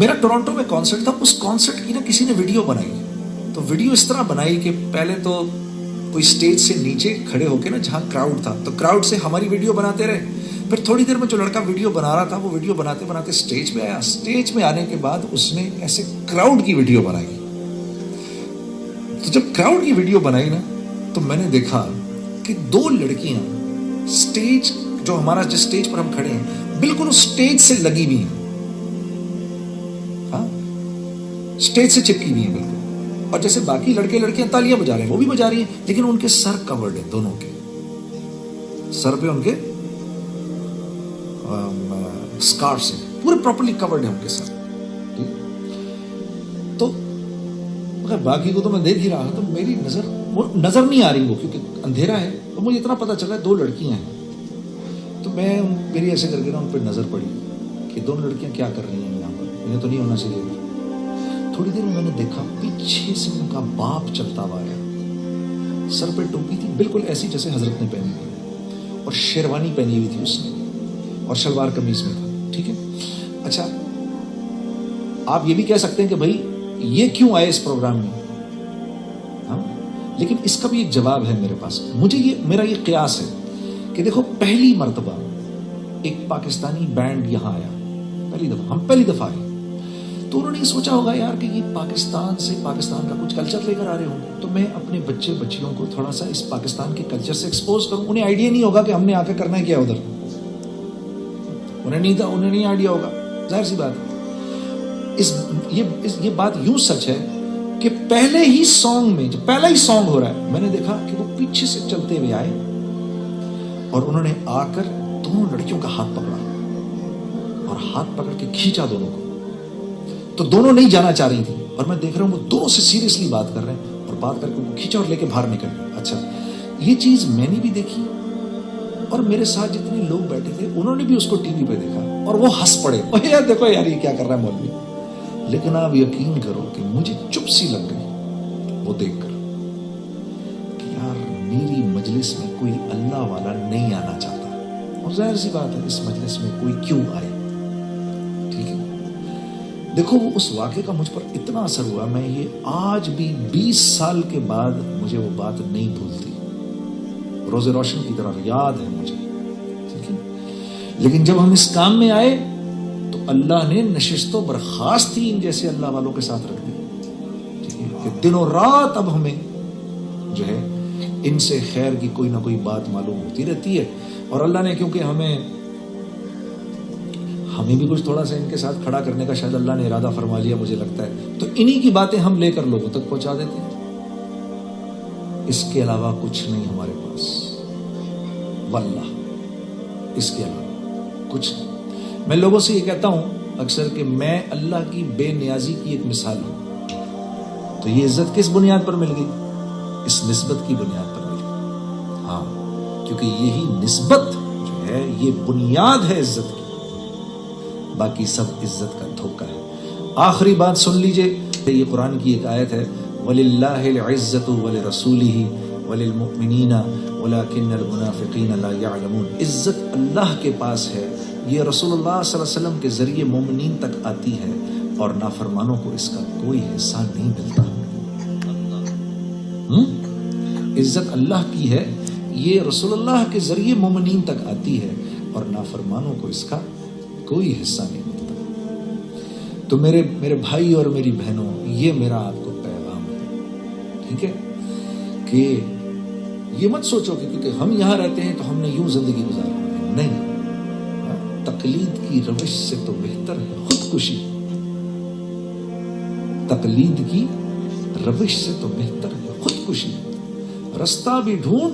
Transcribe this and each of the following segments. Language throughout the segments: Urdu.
میرا ٹورانٹو میں کانسرٹ تھا, اس کانسرٹ کی نا کسی نے ویڈیو بنائی, تو ویڈیو اس طرح بنائی کہ پہلے تو کوئی اسٹیج سے نیچے کھڑے ہو کے نا جہاں کراؤڈ تھا, تو کراؤڈ سے ہماری ویڈیو بناتے رہے. پھر تھوڑی دیر میں جو لڑکا ویڈیو بنا رہا تھا وہ ویڈیو بناتے بناتے اسٹیج پہ آیا. اسٹیج میں آنے کے بعد اس نے ایسے کراؤڈ کی ویڈیو بنائی. تو جب کراؤڈ کی ویڈیو بنائی نا تو میں نے دیکھا کہ 2 لڑکیاں اسٹیج, جو ہمارا جس اسٹیج پر ہم کھڑے ہیں بالکل اس اسٹیج سے لگی ہوئی ہیں, ہاں اسٹیج سے چپکی ہوئی ہیں بالکل. اور جیسے باقی لڑکے لڑکیاں تالیاں بجا رہے ہیں وہ بھی بجا رہی ہیں, لیکن ان کے سر کورڈ ہیں, دونوں کے سر پہ ان کے اسکارف سے پورے پراپرلی کورڈ ہیں ان کے سر. تو مگر باقی کو تو میں دیکھ ہی رہا, تو میری نظر نہیں آ رہی وہ, کیونکہ اندھیرا ہے. تو مجھے اتنا پتا چلا 2 لڑکیاں ہیں. تو میں میری ایسے کر کے نا ان پہ نظر پڑی کہ 2 لڑکیاں کیا کر رہی ہیں یہاں پر, انہیں تو نہیں ہونا چاہیے. تھوڑی دیر میں نے دیکھا پیچھے سے ان کا باپ چلتا ہوا آیا. سر پہ ٹوپی تھی بالکل ایسی جیسے حضرت نے پہنی تھی, اور شیروانی پہنی ہوئی تھی اس نے, اور شلوار قمیض میں تھا. ٹھیک ہے, اچھا آپ یہ بھی کہہ سکتے ہیں کہ بھائی یہ کیوں آئے اس پروگرام میں, ہاں, لیکن اس کا بھی ایک جواب ہے میرے پاس. مجھے میرا یہ قیاس ہے کہ دیکھو پہلی مرتبہ ایک پاکستانی بینڈ یہاں آیا, ہم پہلی دفعہ آئے, تو انہوں نے سوچا ہوگا یار کہ یہ پاکستان سے پاکستان کا کچھ کلچر لے کر آ رہے ہوں گے, تو میں اپنے بچے بچیوں کو تھوڑا سا اس پاکستان کے کلچر سے ایکسپوز کروں. انہیں آئیڈیا نہیں ہوگا کہ ہم نے آ کے کرنا ہے کیا ادھر, انہیں نہیں آئیڈیا ہوگا, ظاہر سی بات ہے. یہ بات یوں سچ ہے کہ پہلے ہی سانگ میں, جب پہلا ہی سانگ ہو رہا ہے, میں نے دیکھا کہ وہ پیچھے سے چلتے ہوئے آئے اور انہوں نے آ کر دونوں لڑکیوں کا ہاتھ پکڑا اور ہاتھ پکڑ کے کھینچا دونوں کو. تو دونوں نہیں جانا چاہ رہی تھی, اور میں دیکھ رہا ہوں وہ دونوں سے سیریسلی بات کر رہے ہیں, اور بات کر کے وہ کھینچا اور لے کے باہر نکل گئے. اچھا, یہ چیز میں نے بھی دیکھی, اور میرے ساتھ جتنے لوگ بیٹھے تھے انہوں نے بھی اس کو ٹی وی پہ دیکھا, اور وہ ہنس پڑے, یار دیکھو یار یہ کیا کر رہا ہے مولوی. لیکن آپ یقین کرو کہ مجھے چپ سی لگ گئی وہ دیکھ کر کہ یار میری مجلس میں کوئی اللہ والا نہیں آنا چاہتا, اور ظاہر سی بات ہے اس مجلس میں کوئی کیوں آئے. ٹھیک ہے, دیکھو وہ اس واقعے کا مجھ پر اتنا اثر ہوا, میں یہ آج بھی 20 سال کے بعد مجھے وہ بات نہیں بھولتی, روز روشن کی طرح یاد ہے مجھے. ٹھیک ہے, لیکن جب ہم اس کام میں آئے تو اللہ نے نشست و برخاست ہی ان جیسے اللہ والوں کے ساتھ رکھ دی. ٹھیک ہے, کہ دن و رات اب ہمیں جو ہے ان سے خیر کی کوئی نہ کوئی بات معلوم ہوتی رہتی ہے. اور اللہ نے کیونکہ ہمیں بھی کچھ تھوڑا سا ان کے ساتھ کھڑا کرنے کا شاید اللہ نے ارادہ فرما لیا مجھے لگتا ہے, تو انہی کی باتیں ہم لے کر لوگوں تک پہنچا دیتے ہیں. اس کے علاوہ کچھ نہیں ہمارے پاس, واللہ اس کے علاوہ کچھ نہیں. میں لوگوں سے یہ کہتا ہوں اکثر کہ میں اللہ کی بے نیازی کی ایک مثال ہوں. تو یہ عزت کس بنیاد پر مل گئی؟ اس نسبت کی بنیاد پر مل گئی. ہاں, کیونکہ یہی نسبت جو ہے یہ بنیاد ہے عزت کی, باقی سب عزت کا دھوکہ ہے. آخری بات سن لیجئے, یہ قرآن کی ایک آیت ہے, وَلِلَّهِ الْعِزَّةُ وَلِرَسُولِهِ وَلِلْمُؤْمِنِينَ وَلَكِنَّ الْمُنَافِقِينَ لَا يَعْلَمُونَ. عزت اللہ کے پاس ہے, یہ رسول اللہ صلی اللہ علیہ وسلم کے ذریعے مومنین تک آتی ہے, اور نافرمانوں کو اس کا کوئی حصہ نہیں ملتا. عزت اللہ کی ہے, یہ رسول اللہ کے ذریعے مومنین تک آتی ہے, اور نافرمانوں کو اس کا کوئی حصہ نہیں ملتا. تو میرے بھائی اور میری بہنوں, یہ میرا آپ کو پیغام ہے. ٹھیک ہے, کہ یہ مت سوچو کہ کیونکہ ہم یہاں رہتے ہیں تو ہم نے یوں زندگی گزارنی ہے. نہیں, تقلید کی روش سے تو بہتر ہے خودکشی. تقلید کی روش سے تو بہتر ہے خودکشی. رستہ بھی ڈھونڈ,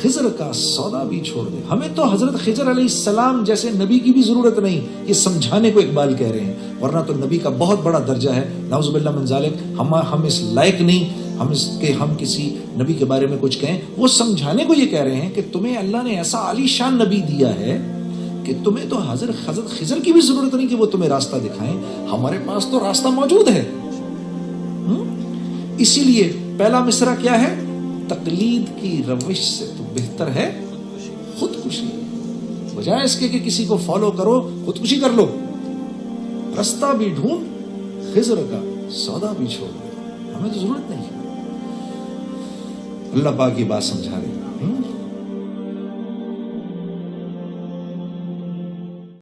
خضر کا سودا بھی چھوڑ دے. ہمیں تو حضرت خضر علیہ السلام جیسے نبی کی بھی ضرورت نہیں, یہ سمجھانے کو اقبال کہہ رہے ہیں, ورنہ تو نبی کا بہت بڑا درجہ ہے. نعوذ باللہ من ذالک, ہم اس لائق نہیں ہم کسی نبی کے بارے میں کچھ کہیں. وہ سمجھانے کو یہ کہہ رہے ہیں کہ تمہیں اللہ نے ایسا عالی شان نبی دیا ہے کہ تمہیں تو حضرت خضر کی بھی ضرورت نہیں کہ وہ تمہیں راستہ دکھائیں, ہمارے پاس تو راستہ موجود ہے. اسی لیے پہلا مصرع کیا ہے؟ تقلید کی روش سے تو بہتر ہے خودکشی. بجائے اس کے کہ کسی کو فالو کرو, خودکشی کر لو. رستہ بھی ڈھونڈ, خضر کا سودا بھی چھوڑ دے, ہمیں تو ضرورت نہیں ہے. اللہ پاک کی بات سمجھا رہے ہیں.